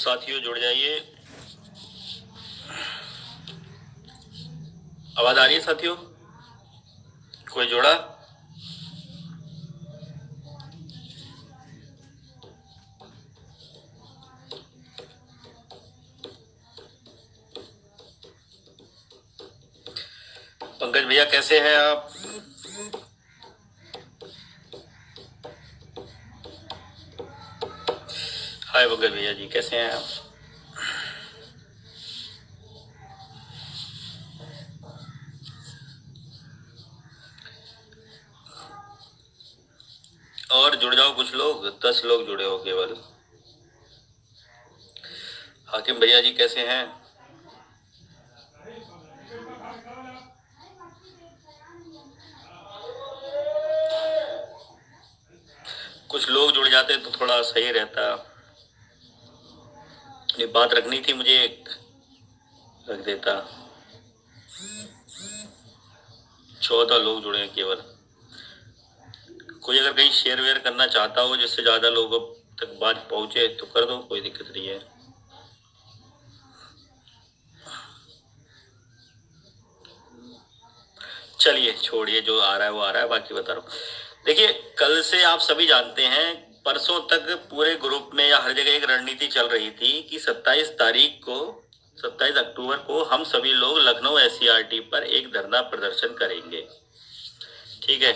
साथियों जुड़ जाइए। आवाज आ रही है साथियों? कोई जुड़ा? पंकज भैया कैसे हैं आप? हाय पंकज भैया जी, कैसे हैं आप? और जुड़ जाओ कुछ लोग, 10 लोग जुड़े हो केवल। हाकिम भैया जी कैसे हैं? कुछ लोग जुड़ जाते तो थोड़ा सही रहता। ये बात रखनी थी मुझे, रख देता। 14 लोग जुड़े हैं केवल। कोई अगर कहीं शेयर वेयर करना चाहता हो जिससे ज्यादा लोगों तक बात पहुंचे तो कर दो, कोई दिक्कत नहीं है। चलिए छोड़िए, जो आ रहा है वो आ रहा है, बाकी बता रहा हूँ। देखिए, कल से आप सभी जानते हैं, परसों तक पूरे ग्रुप में या हर जगह एक रणनीति चल रही थी कि 27 तारीख को, 27 अक्टूबर को हम सभी लोग लखनऊ SCRT पर एक धरना प्रदर्शन करेंगे। ठीक है,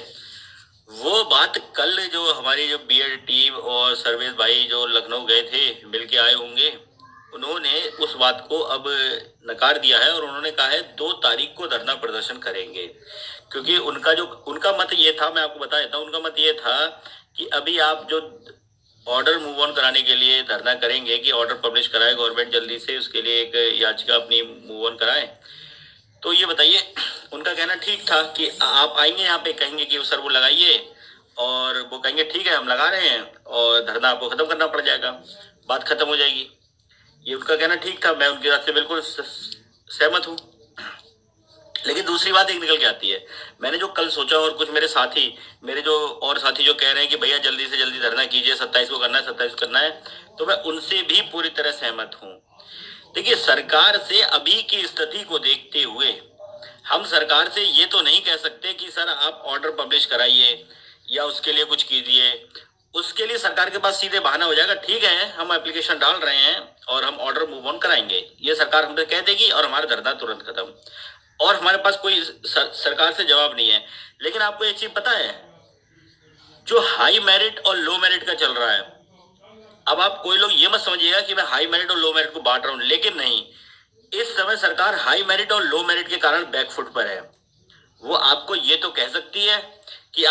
वो बात कल जो हमारी जो BED टीम और सर्वेश भाई जो लखनऊ गए थे, मिलके आए होंगे, उन्होंने उस बात को अब नकार दिया है और उन्होंने कहा है 2 तारीख को धरना प्रदर्शन करेंगे। क्योंकि उनका मत ये था, मैं आपको बता देता हूँ, उनका मत ये था कि अभी आप जो ऑर्डर मूव ऑन कराने के लिए धरना करेंगे कि ऑर्डर पब्लिश कराए गवर्नमेंट जल्दी से, उसके लिए एक याचिका अपनी मूव ऑन कराए। तो ये बताइए, उनका कहना ठीक था कि आप आएंगे यहाँ पे, कहेंगे कि सर वो लगाइए, और वो कहेंगे ठीक है हम लगा रहे हैं, और धरना आपको खत्म करना पड़ जाएगा, बात खत्म हो जाएगी। ये उनका कहना ठीक था, मैं उनकी बात से बिल्कुल सहमत हूँ। लेकिन दूसरी बात एक निकल के आती है, मैंने जो कल सोचा और कुछ मेरे साथी, मेरे जो और साथी जो कह रहे हैं कि भैया जल्दी से जल्दी धरना कीजिए, 27 को करना है, 27 को करना है, तो मैं उनसे भी पूरी तरह सहमत हूँ। देखिए, सरकार से अभी की स्थिति को देखते हुए हम सरकार से ये तो नहीं कह सकते कि सर आप ऑर्डर पब्लिश कराइए या उसके लिए कुछ कीजिए। उसके लिए सरकार के पास सीधे बहाना हो जाएगा, ठीक है हम एप्लीकेशन डाल रहे हैं और हम ऑर्डर मूव ऑन कराएंगे, ये सरकार हमसे कह देगी और हमारा धरना तुरंत खत्म, और हमारे पास कोई सरकार से जवाब नहीं है। लेकिन आपको एक चीज पता है, जो हाई मेरिट और लो मेरिट का चल रहा है, अब आप कोई लोग ये मत समझिएगा कि मैं हाई मेरिट और लो मेरिट को बांट रहा हूं, लेकिन नहीं, इस समय सरकार हाई मेरिट और लो मेरिट के कारण बैकफुट पर है। वो आपको ये तो कह सकती है कि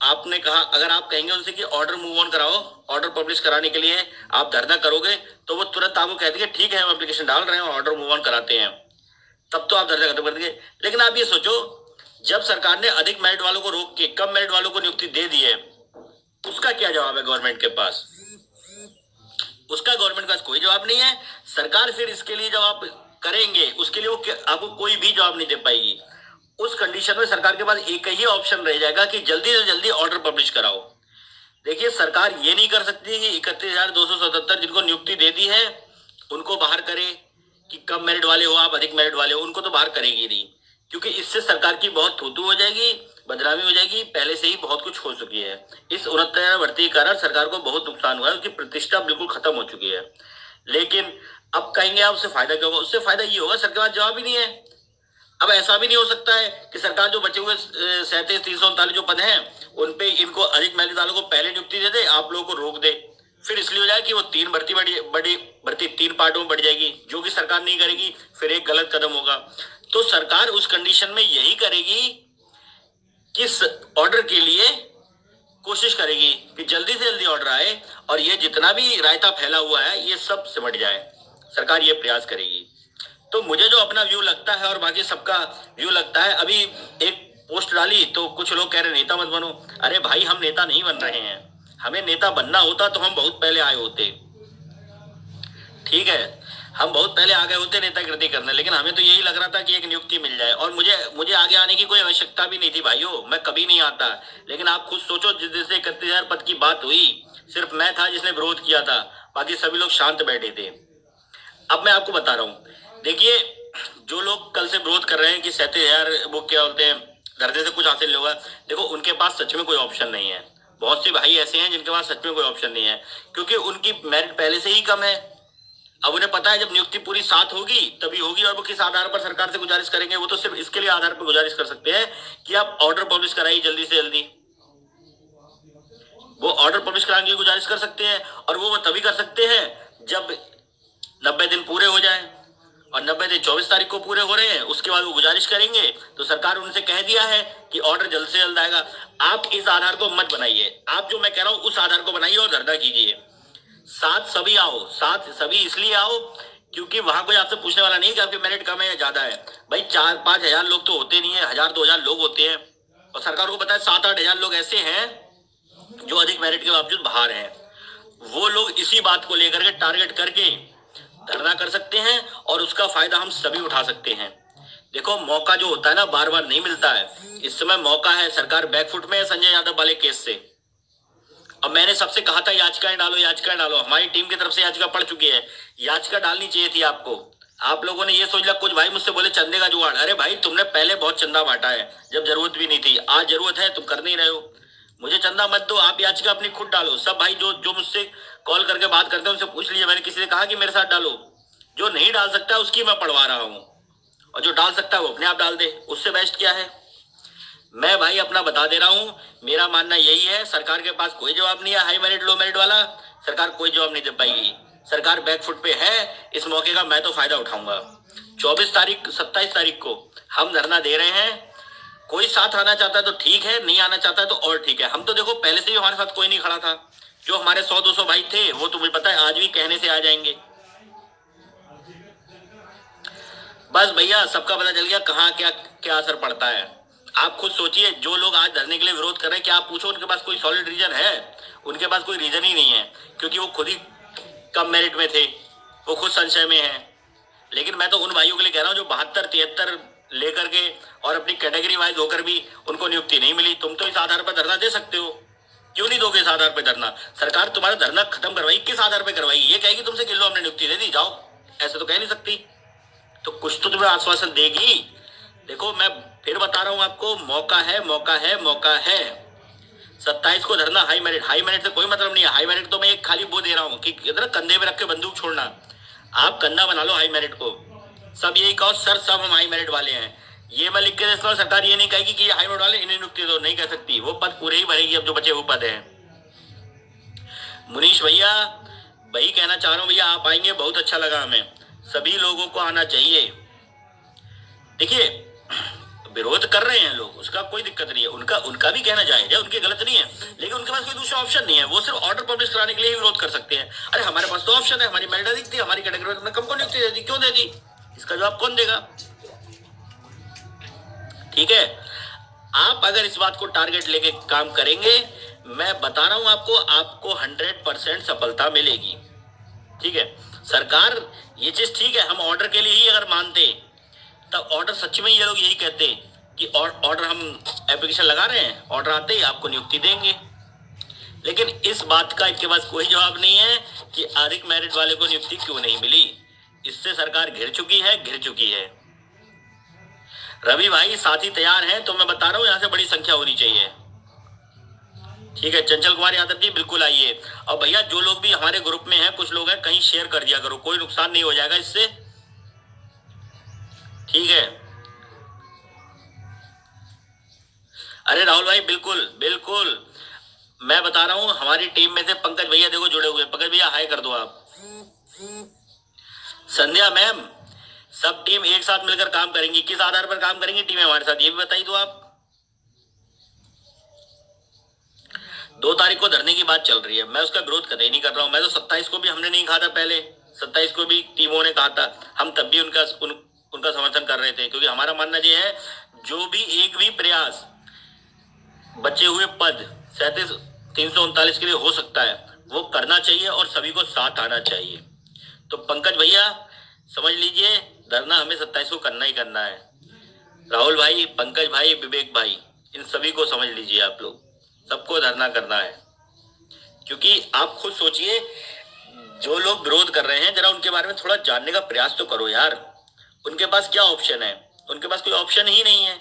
आपने कहा, अगर आप कहेंगे उनसे कि ऑर्डर मूव ऑन कराओ, ऑर्डर पब्लिश कराने के लिए आप धरना करोगे, तो वो तुरंत आपको कह देंगे ठीक है हम एप्लीकेशन डाल रहे हैं और ऑर्डर मूव ऑन कराते हैं, तब तो आप धरना खत्म कर देंगे। लेकिन आप ये सोचो, जब सरकार ने अधिक मेरिट वालों को रोक के कम मेरिट वालों को नियुक्ति दे दी है, उसका क्या जवाब है गवर्नमेंट के पास? उसका गवर्नमेंट के पास कोई जवाब नहीं है। सरकार फिर इसके लिए जब आप करेंगे उसके लिए वो आपको कोई भी जवाब नहीं दे पाएगी। उस कंडीशन में सरकार के पास एक ही ऑप्शन रह जाएगा कि जल्दी से जल्दी ऑर्डर पब्लिश कराओ। देखिए, सरकार ये नहीं कर सकती कि 31,277 जिनको नियुक्ति दे दी है उनको बाहर करे, कि कम मेरिट वाले हो आप, अधिक मेरिट वाले हो, उनको तो बाहर करेगी नहीं, क्योंकि इससे सरकार की बहुत थूथू हो जाएगी, बदनामी हो जाएगी। पहले से ही बहुत कुछ हो चुकी है, इस 69 भर्ती के कारण सरकार को बहुत नुकसान हुआ है, उसकी प्रतिष्ठा बिल्कुल खत्म हो चुकी है। लेकिन अब कहेंगे आप उससे फायदा क्या होगा? उससे फायदा ये होगा, सरकार के पास जवाब ही नहीं है। अब ऐसा भी नहीं हो सकता है कि सरकार जो बचे हुए 37,339 जो पद हैं उनपे इनको अधिक मेरिट वालों को पहले नियुक्ति दे दे, आप लोगों को रोक दे, फिर इसलिए हो जाए कि वो 3 भर्ती बड़ी भर्ती 3 पार्टों में बढ़ जाएगी, जो कि सरकार नहीं करेगी, फिर एक गलत कदम होगा। तो सरकार उस कंडीशन में यही करेगी कि ऑर्डर के लिए कोशिश करेगी कि जल्दी से जल्दी ऑर्डर आए और ये जितना भी रायता फैला हुआ है ये सब सिमट जाए, सरकार ये प्रयास करेगी। तो मुझे जो अपना व्यू लगता है और बाकी सबका व्यू लगता है, अभी एक पोस्ट डाली तो कुछ लोग कह रहे नेता मत बनो। अरे भाई, हम नेता नहीं बन रहे हैं, हमें नेता बनना होता तो हम बहुत पहले आए होते, ठीक है, हम बहुत पहले आ गए होते नेतागिरी करने। लेकिन हमें तो यही लग रहा था कि एक नियुक्ति मिल जाए, और मुझे आगे आने की कोई आवश्यकता भी नहीं थी भाइयों, मैं कभी नहीं आता। लेकिन आप खुद सोचो, जिस दिन से 31,000 पद की बात हुई, सिर्फ मैं था जिसने विरोध किया था, बाकी सभी लोग शांत बैठे थे। अब मैं आपको बता रहा हूँ, देखिए जो लोग कल से विरोध कर रहे हैं कि 37,000 वो क्या बोलते हैं धरने से कुछ हासिल नहीं होगा, देखो उनके पास सच में कोई ऑप्शन नहीं है। बहुत से भाई ऐसे हैं जिनके पास सच में कोई ऑप्शन नहीं है, क्योंकि उनकी मेरिट पहले से ही कम है। अब उन्हें पता है जब नियुक्ति पूरी 7 होगी तभी होगी, और वो किस आधार पर सरकार से गुजारिश करेंगे, वो तो सिर्फ इसके लिए आधार पर गुजारिश कर सकते हैं कि आप ऑर्डर पब्लिश कराइए जल्दी से जल्दी। वो ऑर्डर पब्लिश कराने की गुजारिश कर सकते हैं, और वो तभी कर सकते हैं जब 90 दिन पूरे हो जाए, और 90 दिन 24 तारीख को पूरे हो रहे हैं, उसके बाद वो गुजारिश करेंगे तो सरकार उनसे कह दिया है कि ऑर्डर जल्द से जल्द आएगा। आप इस आधार को मत बनाइए, आप जो मैं कह रहा हूं उस आधार को बनाइए और धरना कीजिए। साथ सभी आओ, साथ सभी इसलिए आओ क्योंकि वहां कोई आपसे पूछने वाला नहीं कि आपकी मेरिट कम है या ज्यादा है। भाई 4-5 हजार लोग तो होते नहीं है, 1000-2000 लोग होते हैं, और सरकार को पता है 7-8 हजार लोग ऐसे हैं जो अधिक मेरिट के बावजूद बाहर हैं। वो लोग इसी बात को लेकर के टारगेट करके धरना कर सकते हैं, और उसका फायदा हम सभी उठा सकते हैं। देखो मौका जो होता है ना बार बार नहीं मिलता है, इस समय मौका है। सरकार बैकफुट में है संजय यादव वाले केस से। अब मैंने सबसे कहा था याचिकाएं डालो, याचिकाएं डालो, हमारी टीम की तरफ से याचिका पड़ चुकी है। याचिका डालनी चाहिए थी आपको। आप लोगों ने ये सोच लिया, कुछ भाई मुझसे बोले चंदे का जुगाड़। अरे भाई तुमने पहले बहुत चंदा बांटा है जब जरूरत भी नहीं थी, आज जरूरत है तुम कर नहीं रहे हो। मुझे चंदा मत दो, आप याचिका अपनी खुद डालो। सब भाई जो जो मुझसे कॉल करके बात करते हैं उनसे पूछ लीजिए, मैंने किसी ने कहा कि मेरे साथ डालो। जो नहीं डाल सकता उसकी मैं पढ़वा रहा हूँ, और जो डाल सकता है वो अपने आप डाल दे, उससे बेस्ट क्या है। मैं भाई अपना बता दे रहा हूं, मेरा मानना यही है, सरकार के पास कोई जवाब नहीं है हाई मेरिट लो मेरिट वाला। सरकार कोई जवाब नहीं दे पाएगी, सरकार बैकफुट पे है। इस मौके का मैं तो फायदा उठाऊंगा। 27 तारीख 27 तारीख को हम धरना दे रहे हैं। कोई साथ आना चाहता है तो ठीक है, नहीं आना चाहता है तो और ठीक है। हम तो देखो पहले से ही हमारे साथ कोई नहीं खड़ा था। जो हमारे 100-200 भाई थे वो तुम्हें पता है आज भी कहने से आ जाएंगे। बस भैया सबका पता चल गया कहाँ क्या क्या असर पड़ता है। आप खुद सोचिए, जो लोग आज धरने के लिए विरोध कर रहे हैं, क्या आप पूछो उनके पास कोई सॉलिड रीजन है? उनके पास कोई रीजन ही नहीं है, क्योंकि वो खुद ही कम मेरिट में थे, वो खुद संशय में है। लेकिन मैं तो उन भाइयों के लिए कह रहा हूँ जो 72-73 लेकर के और अपनी कैटेगरी वाइज होकर भी उनको नियुक्ति नहीं मिली। तुम तो इस आधार पर धरना दे सकते हो, क्यों नहीं दोगे इस आधार पर धरना? सरकार तुम्हारा धरना खत्म करवाई, किस आधार पर करवाई? ये कहेगी तुमसे कि लो हमने नियुक्ति दे दी जाओ, ऐसे तो कह नहीं सकती। तो कुछ तो तुम्हें आश्वासन देगी। देखो मैं फिर बता रहा हूं आपको, मौका है, मौका है, मौका है। 27 को धरना हाई मेरिट से कोई मतलब नहीं है। हाई मेरिट तो मैं एक खाली वो दे रहा हूँ कि इधर कंधे में रख के बंदूक छोड़ना। आप कंधा बना लो हाई मेरिट को, सब यही कहो सर सब हम हाई मेरिट वाले हैं। ये मैं लिख के देता हूँ, सरकार ये नहीं कहेगी कि ये हाई मेरिट वाले इन्हें नियुक्ति दो, नहीं कह सकती। वो पद पूरे ही भरेगी अब जो बचे हुए पद हैं। मुनीश भैया वही कहना चाह रहा हूँ, भैया आप आएंगे बहुत अच्छा लगा हमें, सभी लोगों को आना चाहिए। देखिए विरोध कर रहे हैं लोग, उसका कोई दिक्कत नहीं है, उनका भी कहना जायज है, उनकी गलत नहीं है, लेकिन उनके पास कोई दूसरा ऑप्शन नहीं है। वो सिर्फ ऑर्डर पब्लिश कराने के लिए ही विरोध कर सकते हैं। अरे हमारे पास तो ऑप्शन है, हमारी मेरिट अधिक थी, हमारी कैटेगरी में कम को नियुक्ति दे दी, क्यों दे दी? इसका जवाब कौन देगा? ठीक है, आप अगर इस बात को टारगेट लेके काम करेंगे, मैं बता रहा हूं आपको 100% सफलता मिलेगी। ठीक है, सरकार ये चीज ठीक है, हम ऑर्डर के लिए ही अगर मानते तब ऑर्डर सच में ये लोग यही कहते कि ऑर्डर हम एप्लीकेशन लगा रहे हैं, ऑर्डर आते ही आपको नियुक्ति देंगे। लेकिन इस बात का इनके पास कोई जवाब नहीं है कि अधिक मेरिट वाले को नियुक्ति क्यों नहीं मिली। इससे सरकार घिर चुकी है। रवि भाई साथी तैयार हैं, तो मैं बता रहा हूं यहां से बड़ी संख्या होनी चाहिए। ठीक है, चंचल कुमार यादव जी बिल्कुल आइए। और भैया जो लोग भी हमारे ग्रुप में हैं, कुछ लोग हैं, कहीं शेयर कर दिया करो, कोई नुकसान नहीं हो जाएगा इससे। ठीक है, अरे राहुल भाई बिल्कुल बिल्कुल, मैं बता रहा हूं हमारी टीम में से पंकज भैया देखो जुड़े हुए। पंकज भैया हाय कर दो आप। संध्या मैम, सब टीम एक साथ मिलकर काम करेंगी। किस आधार पर काम करेंगी टीम हमारे साथ, ये भी बताइए दो आप। 2 तारीख को धरने की बात चल रही है, मैं उसका विरोध कतई नहीं कर रहा हूं। मैं तो 27 को भी हमने नहीं कहा था, पहले 27 को भी टीमों ने कहा था, हम तब भी उनका समर्थन कर रहे थे, क्योंकि हमारा मानना यह है जो भी एक भी प्रयास बचे हुए पद 339 के लिए हो सकता है वो करना चाहिए, और सभी को साथ आना चाहिए। तो पंकज भैया समझ लीजिए, धरना हमें 27 को करना ही करना है। राहुल भाई, पंकज भाई, विवेक भाई, इन सभी को समझ लीजिए, आप लोग सबको धरना करना है। क्योंकि आप खुद सोचिए, जो लोग विरोध कर रहे हैं जरा उनके बारे में थोड़ा जानने का प्रयास तो करो यार। उनके पास क्या ऑप्शन है? उनके पास कोई ऑप्शन ही नहीं है।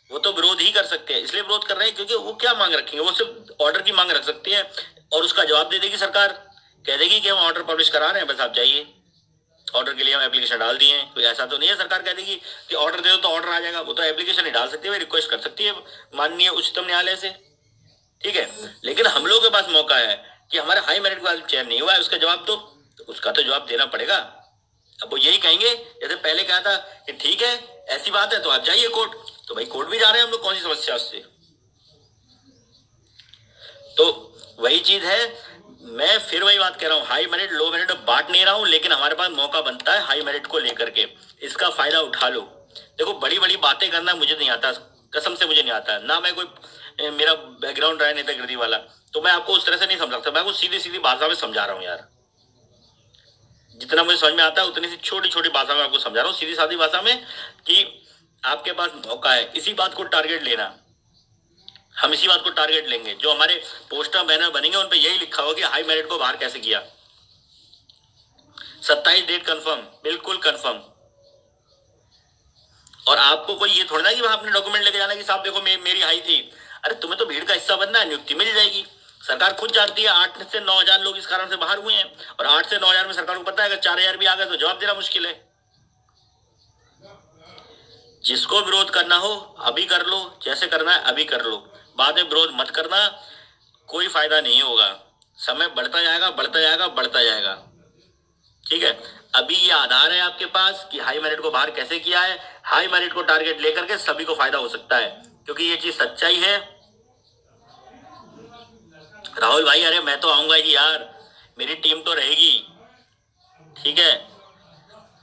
वो तो विरोध ही कर सकते हैं, इसलिए विरोध कर रहे हैं क्योंकि वो क्या मांग रखेंगे? वो सिर्फ ऑर्डर की मांग रख सकती है और उसका जवाब दे देगी सरकार। कह देगी कि हम ऑर्डर पब्लिश करा रहे हैं, बस आप जाइए। ऑर्डर के लिए हम एप्लीकेशन डाल दिए हैं। कोई ऐसा तो नहीं है सरकार कह देगी कि ऑर्डर दे दो तो ऑर्डर आ जाएगा। वो तो एप्लीकेशन ही डाल सकती है, रिक्वेस्ट कर सकती है माननीय उच्चतम न्यायालय से। ठीक है, लेकिन हम लोगों के पास मौका है कि हमारे हाई मेरिट का चयन नहीं हुआ है, उसका जवाब दो। तो उसका तो जवाब देना पड़ेगा। अब वो यही कहेंगे जैसे पहले कहा था कि ठीक है ऐसी बात है तो आप जाइए कोर्ट। तो भाई कोर्ट भी जा रहे हैं हम लोग, कौन सी समस्या उससे? तो वही चीज है। मैं फिर वही बात कह रहा हूँ, हाई मेरिट लो मेरिट बांट नहीं रहा हूँ, लेकिन हमारे पास मौका बनता है हाई मेरिट को लेकर के। इसका फायदा उठा लो। देखो बड़ी बड़ी बातें करना मुझे नहीं आता, कसम से मुझे नहीं आता ना। मैं कोई मेरा बैकग्राउंड रहा है नेतागिरी वाला, तो मैं आपको उस तरह से नहीं समझ सकता। मैं आपको सीधी सीधी भाषा में समझा रहा हूँ यार। जितना मुझे समझ में आता है उतनी सी छोटी छोटी भाषा में आपको समझा रहा हूँ, सीधी सादी भाषा में, कि आपके पास मौका है। इसी बात को टारगेट लेना। हम इसी बात को टारगेट लेंगे। जो हमारे पोस्टर बैनर बनेंगे उन पे यही लिखा होगा कि हाई मेरिट को बाहर कैसे किया। 27 डेट कंफर्म, बिल्कुल कंफर्म। और आपको कोई ये थोड़ा ना कि वहां अपने डॉक्यूमेंट लेके जाना कि साहब देखो मेरी हाई थी। अरे तुम्हें तो भीड़ का हिस्सा बनना है, नियुक्ति मिल जाएगी। सरकार खुद जानती है 8 से 9 हजार लोग इस कारण से बाहर हुए हैं, और 8 से 9 हजार में सरकार को पता है अगर 4 हजार भी आ गए तो जवाब देना मुश्किल है। जिसको विरोध करना हो अभी कर लो, जैसे करना है अभी कर लो, बाद में विरोध मत करना, कोई फायदा नहीं होगा। समय बढ़ता जाएगा बढ़ता जाएगा बढ़ता जाएगा। ठीक है, अभी ये आधार है आपके पास कि हाई मेरिट को बाहर कैसे किया है। हाई मेरिट को टारगेट लेकर के सभी को फायदा हो सकता है, क्योंकि ये चीज सच्चाई है। राहुल भाई अरे मैं तो आऊंगा ही यार, मेरी टीम तो रहेगी। ठीक है,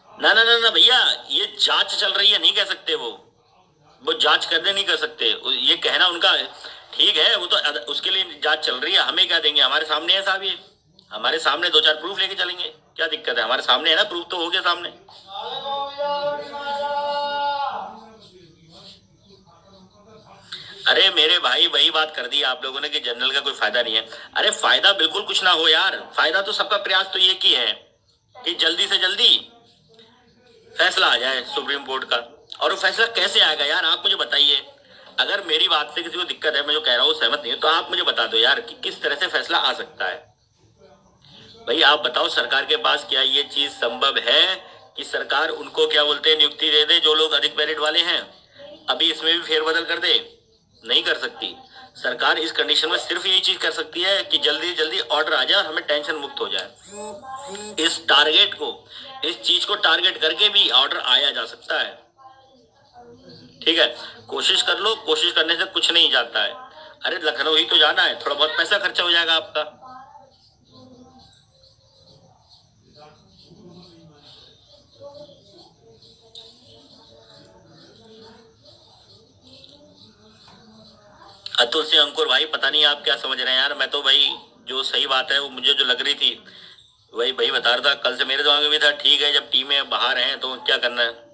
ना ना ना ना भैया, ये जांच चल रही है नहीं कह सकते। वो जांच करने नहीं कर सकते। ये कहना उनका ठीक है, वो तो उसके लिए जांच चल रही है। हमें क्या देंगे? हमारे सामने है साहब, ये हमारे सामने 2-4 प्रूफ लेके चलेंगे। क्या दिक्कत है? हमारे सामने है ना, प्रूफ तो हो गया सामने। अरे मेरे भाई वही बात कर दी आप लोगों ने कि जनरल का कोई फायदा नहीं है। अरे फायदा बिल्कुल कुछ ना हो यार, फायदा तो सबका प्रयास तो ये की है कि जल्दी से जल्दी फैसला आ जाए सुप्रीम कोर्ट का। और वो फैसला कैसे आएगा यार, आप मुझे बताइए। अगर मेरी बात से किसी को दिक्कत है, मैं जो कह रहा हूँ सहमत नहीं हूँ, तो आप मुझे बता दो यार कि किस तरह से फैसला आ सकता है। भाई आप बताओ, सरकार के पास क्या ये चीज संभव है कि सरकार उनको क्या बोलते हैं नियुक्ति दे दे जो लोग अधिक मेरिट वाले हैं? अभी इसमें भी फेरबदल कर दे? नहीं कर सकती। सरकार इस कंडीशन में सिर्फ यही चीज कर सकती है कि जल्दी जल्दी ऑर्डर आ जाए और हमें टेंशन मुक्त हो जाए। इस टारगेट को, इस चीज को टारगेट करके भी ऑर्डर आया जा सकता है। ठीक है, कोशिश कर लो, कोशिश करने से कुछ नहीं जाता है। अरे लखनऊ ही तो जाना है, थोड़ा बहुत पैसा खर्चा हो जाएगा आपका। अतुल से अंकुर भाई पता नहीं आप क्या समझ रहे हैं यार। मैं तो भाई जो सही बात है वो मुझे जो लग रही थी वही भाई बता रहा था। कल से मेरे दिमाग में भी था, ठीक है जब टीमें बाहर हैं तो क्या करना है।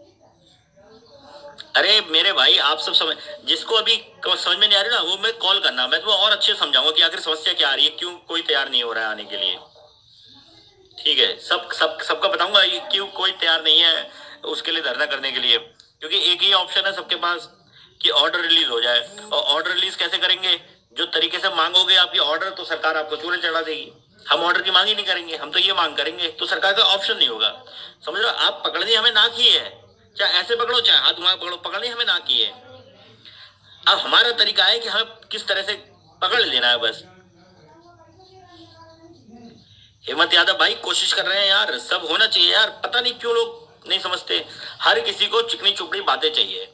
अरे मेरे भाई आप सब समझ, जिसको अभी समझ में नहीं आ रही ना वो मैं कॉल करना, मैं तुम्हें और अच्छे समझाऊंगा कि आखिर समस्या क्या आ रही है, क्यों कोई तैयार नहीं हो रहा है आने के लिए। ठीक है, सबका बताऊंगा ये क्यों कोई तैयार नहीं है उसके लिए धरना करने के लिए। क्योंकि एक ही ऑप्शन है सबके पास कि ऑर्डर रिलीज हो जाए। और ऑर्डर रिलीज कैसे करेंगे? जो तरीके से मांगोगे आपकी ऑर्डर तो सरकार आपको चूल्हे चढ़ा देगी। हम ऑर्डर की मांग ही नहीं करेंगे, हम तो ये मांग करेंगे, तो सरकार का ऑप्शन नहीं होगा। समझ लो, आप पकड़नी हमें ना की है, चाहे ऐसे पकड़ो चाहे हाथ घुमा पकड़ो, पकड़नी हमें ना की है। अब हमारा तरीका है कि हमें किस तरह से पकड़ लेना है बस। हेमंत यादव भाई कोशिश कर रहे हैं यार, सब होना चाहिए यार। पता नहीं क्यों लोग नहीं समझते, हर किसी को चिकनी चुपड़ी बातें चाहिए।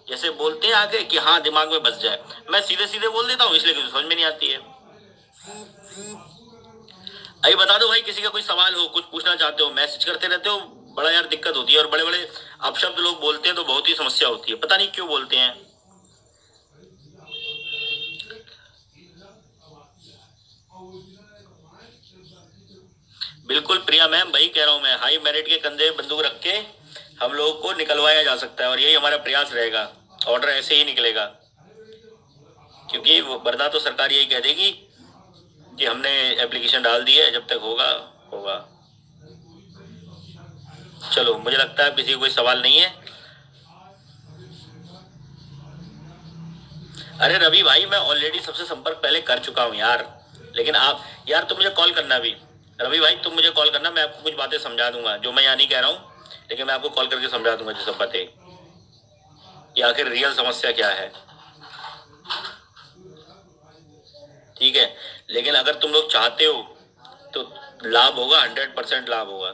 जैसे बोलते हैं आगे कि हाँ दिमाग में बस जाए, मैं सीधे सीधे बोल देता हूँ इसलिए किसी समझ में नहीं आती है। अभी बता दो भाई, किसी का कोई सवाल हो, कुछ पूछना चाहते हो, मैसेज करते रहते हो, बड़ा यार दिक्कत होती है। और बड़े बड़े अपशब्द लोग बोलते हैं तो बहुत ही समस्या होती है, पता नहीं क्यों बोलते हैं। बिल्कुल प्रिया मैम, वही कह रहा हूं मैं, हाई मेरिट के कंधे बंदूक रख के हम लोगों को निकलवाया जा सकता है, और यही हमारा प्रयास रहेगा। ऑर्डर ऐसे ही निकलेगा, क्योंकि वरना तो सरकार यही कह देगी कि हमने एप्लीकेशन डाल दी है, जब तक होगा होगा। चलो, मुझे लगता है किसी को कोई सवाल नहीं है। अरे रवि भाई, मैं ऑलरेडी सबसे संपर्क पहले कर चुका हूँ यार। लेकिन आप यार, तुम मुझे कॉल करना भी। रवि भाई, तुम मुझे कॉल करना, मैं आपको कुछ बातें समझा दूंगा जो मैं यहाँ नहीं कह रहा हूँ, लेकिन मैं आपको कॉल करके समझा दूंगा जो सब बातें, कि आखिर रियल समस्या क्या है। ठीक है, लेकिन अगर तुम लोग चाहते हो तो लाभ होगा, 100% लाभ होगा।